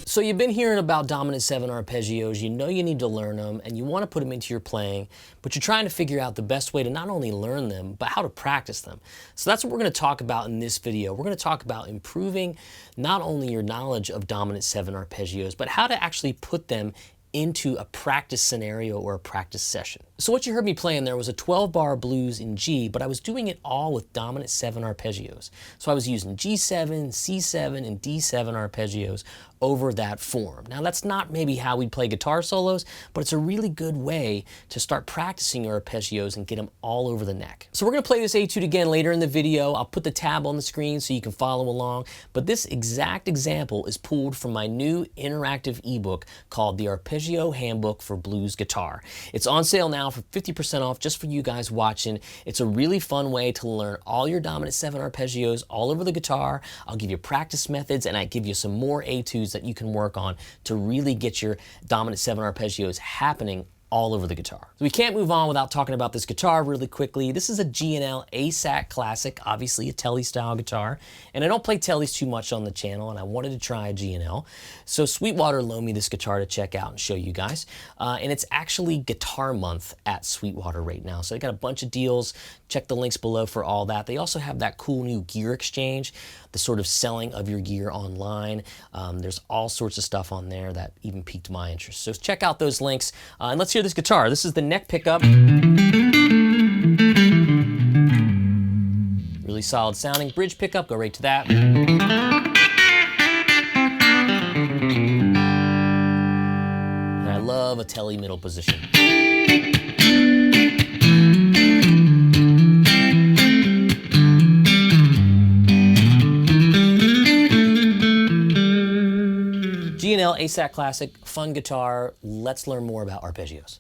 So you've been hearing about dominant 7 arpeggios, you know you need to learn them, and you want to put them into your playing, but you're trying to figure out the best way to not only learn them, but how to practice them. So that's what we're going to talk about in this video. We're going to talk about improving not only your knowledge of dominant 7 arpeggios, but how to actually put them into a practice scenario or a practice session. So what you heard me playing there was a 12-bar blues in G, but I was doing it all with dominant 7 arpeggios. So I was using G7, C7, and D7 arpeggios over that form. Now that's not maybe how we play guitar solos, but it's a really good way to start practicing your arpeggios and get them all over the neck. So we're going to play this etude again later in the video. I'll put the tab on the screen so you can follow along, but this exact example is pulled from my new interactive ebook called the Arpeggio Handbook for Blues Guitar. It's on sale now for 50% off just for you guys watching. It's a really fun way to learn all your dominant 7 arpeggios all over the guitar. I'll give you practice methods and I give you some more etudes that you can work on to really get your dominant 7 arpeggios happening all over the guitar. So we can't move on without talking about this guitar really quickly. This is a G&L Asat Classic, obviously a Teles style guitar, and I don't play Teles too much on the channel, and I wanted to try a G&L. So Sweetwater loaned me this guitar to check out and show you guys, and it's actually Guitar Month at Sweetwater right now. So they got a bunch of deals. Check the links below for all that. They also have that cool new gear exchange, the sort of selling of your gear online. There's all sorts of stuff on there that even piqued my interest. So check out those links, and let's hear this guitar. This is the neck pickup. Really solid sounding. Bridge pickup, go right to that. And I love a telly middle position. G&L Asat Classic, fun guitar. Let's learn more about arpeggios.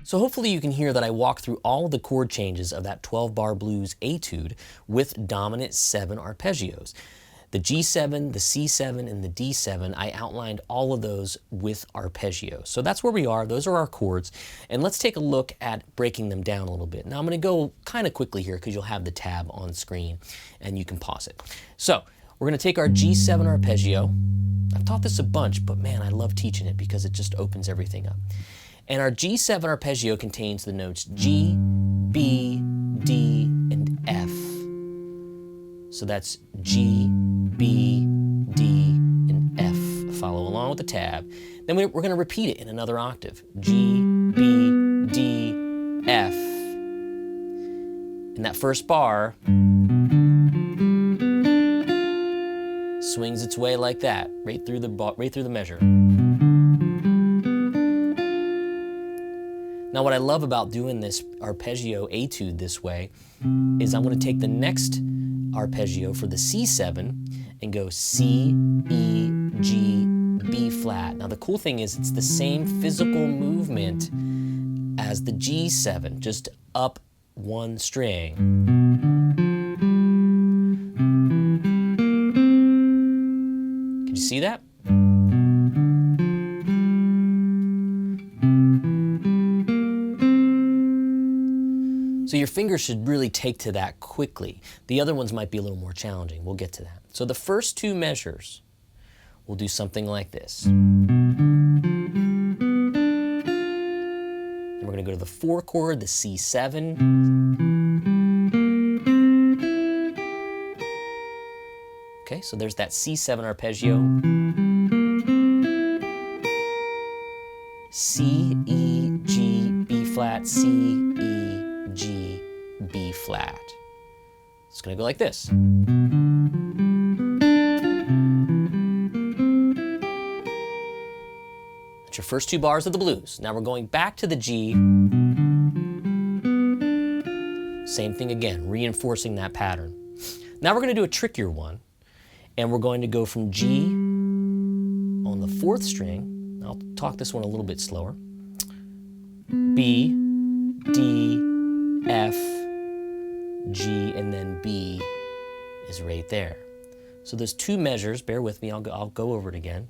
So hopefully you can hear that I walk through all of the chord changes of that 12-bar blues etude with dominant 7 arpeggios. The G7, the C7, and the D7, I outlined all of those with arpeggios. So that's where we are. Those are our chords. And let's take a look at breaking them down a little bit. Now I'm going to go kind of quickly here because you'll have the tab on screen and you can pause it. So we're going to take our G7 arpeggio. I've taught this a bunch, but man, I love teaching it because it just opens everything up. And our G7 arpeggio contains the notes G, B, D, and F. So that's G, B, D, and F. Follow along with the tab. Then we're going to repeat it in another octave. G, B, D, F. And that first bar swings its way like that, right through the measure. Now what I love about doing this arpeggio etude this way is I'm going to take the next arpeggio for the C7 and go C, E, G, B flat. Now the cool thing is it's the same physical movement as the G7, just up one string. Can you see that? So your fingers should really take to that quickly. The other ones might be a little more challenging. We'll get to that. So the first two measures, we'll do something like this. And we're going to go to the 4 chord, the C7. Okay, so there's that C7 arpeggio. C, E, G, B flat, C, E, G, B flat. It's gonna go like this. That's your first two bars of the blues. Now we're going back to the G. Same thing again, reinforcing that pattern. Now we're gonna do a trickier one, and we're going to go from G on the fourth string. I'll talk this one a little bit slower. B, D, F, G, and then B is right there. So those two measures, bear with me, I'll go over it again.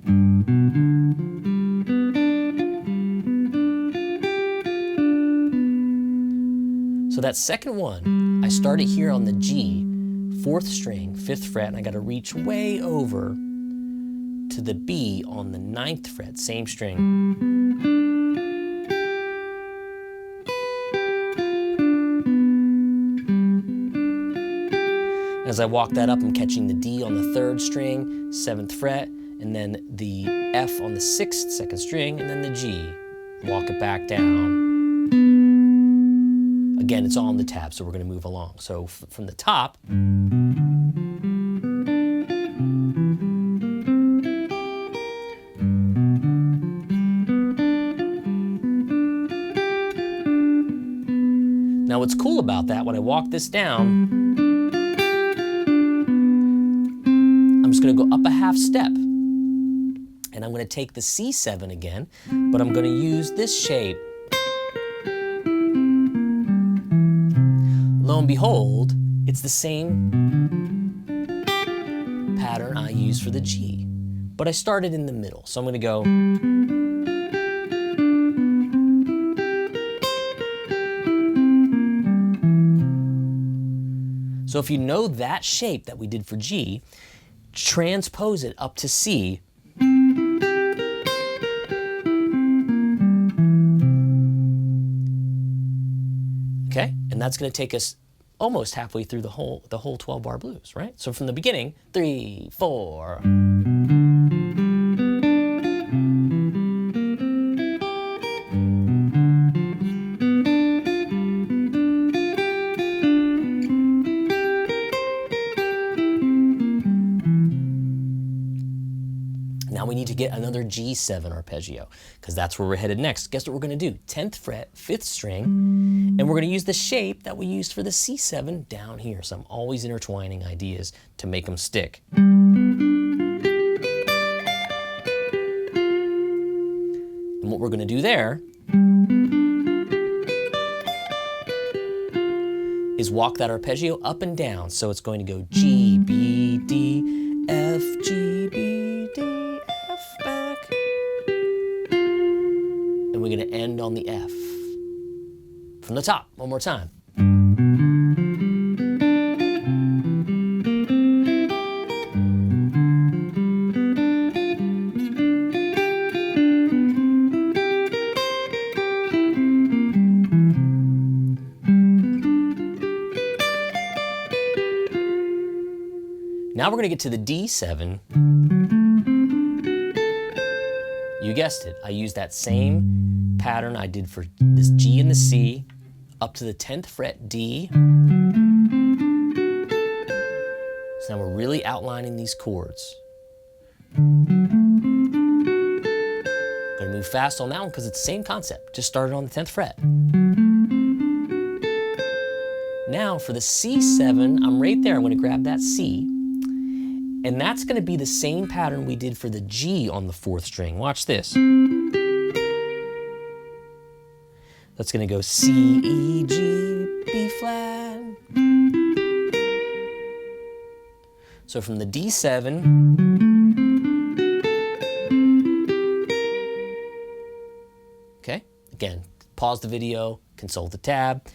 So that second one, I started here on the G, fourth string, fifth fret, and I gotta reach way over to the B on the ninth fret, same string. As I walk that up, I'm catching the D on the third string, seventh fret, and then the F on the sixth, second string, and then the G. Walk it back down. Again, it's all on the tab, so we're gonna move along. So from the top, now what's cool about that, when I walk this down, I'm just gonna go up a half step. And I'm gonna take the C7 again, but I'm gonna use this shape. Lo and behold, it's the same pattern I used for the G, but I started in the middle. So I'm gonna go. So if you know that shape that we did for G, transpose it up to C. Okay, and that's going to take us almost halfway through the whole 12-bar blues, right? So from the beginning, 3, 4. Now we need to get another G7 arpeggio, because that's where we're headed next. Guess what we're going to do? 10th fret, 5th string, and we're going to use the shape that we used for the C7 down here. So I'm always intertwining ideas to make them stick. And what we're going to do there is walk that arpeggio up and down. So it's going to go G, B, D, F, G, B, D, back, and we're going to end on the F. From the top, one more time. Now we're going to get to the D7. You guessed it, I used that same pattern I did for this G and the C, up to the 10th fret D. So now we're really outlining these chords. Gonna move fast on that one because it's the same concept, just started on the 10th fret. Now for the C7, I'm right there, I'm gonna grab that C. And that's going to be the same pattern we did for the G on the 4th string. Watch this. That's going to go C, E, G, B flat. So from the D7, okay, again, pause the video, consult the tab.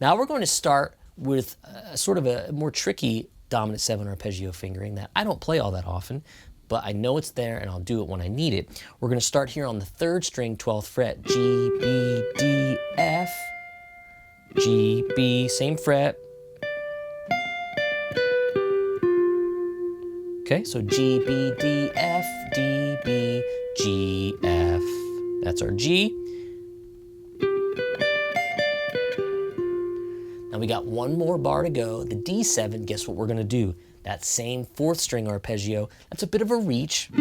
Now we're going to start with sort of a more tricky dominant 7 arpeggio fingering that I don't play all that often, but I know it's there and I'll do it when I need it. We're going to start here on the 3rd string, 12th fret, G, B, D, F, G, B, same fret. Okay, so G, B, D, F, D, B, G, F. That's our G. Now we got one more bar to go. The D7, guess what we're gonna do? That same fourth string arpeggio, that's a bit of a reach.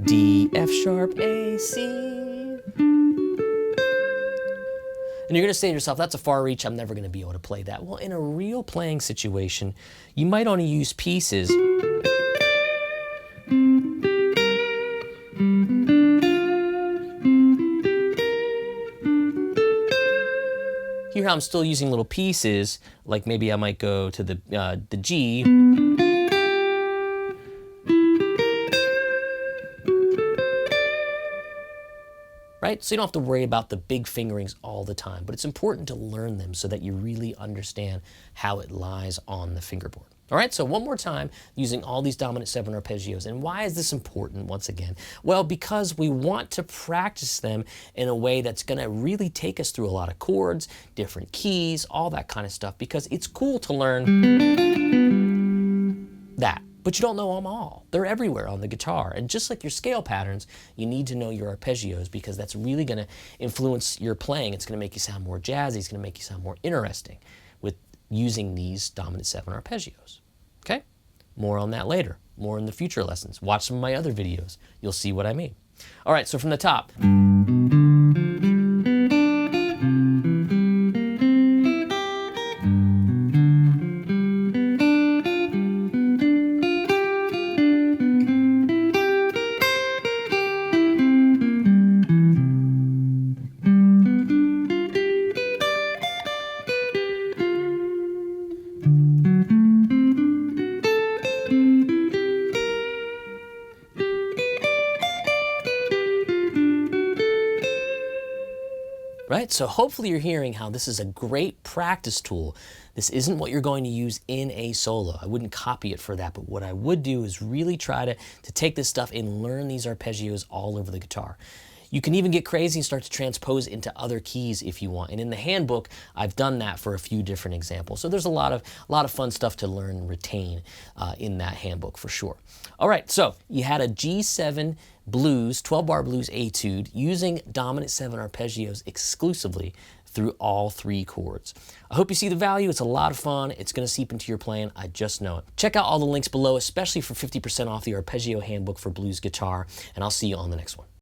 D, F sharp, A, C. And you're gonna say to yourself, that's a far reach, I'm never gonna be able to play that. Well, in a real playing situation, you might only use pieces. Here I'm still using little pieces, like maybe I might go to the G. Right? So you don't have to worry about the big fingerings all the time, but it's important to learn them so that you really understand how it lies on the fingerboard. All right, so one more time, using all these dominant 7 arpeggios. And why is this important once again? Well, because we want to practice them in a way that's gonna really take us through a lot of chords, different keys, all that kind of stuff, because it's cool to learn that. But you don't know them all. They're everywhere on the guitar. And just like your scale patterns, you need to know your arpeggios because that's really gonna influence your playing. It's gonna make you sound more jazzy. It's gonna make you sound more interesting with using these dominant 7 arpeggios. Okay? More on that later. More in the future lessons. Watch some of my other videos. You'll see what I mean. All right, so from the top. Right? So hopefully you're hearing how this is a great practice tool. This isn't what you're going to use in a solo. I wouldn't copy it for that, but what I would do is really try to take this stuff and learn these arpeggios all over the guitar. You can even get crazy and start to transpose into other keys if you want. And in the handbook, I've done that for a few different examples. So there's a lot of fun stuff to learn and retain in that handbook for sure. All right, so you had a G7 blues, 12-bar blues etude using dominant 7 arpeggios exclusively through all 3 chords. I hope you see the value. It's a lot of fun. It's going to seep into your playing. I just know it. Check out all the links below, especially for 50% off the Arpeggio Handbook for Blues Guitar, and I'll see you on the next one.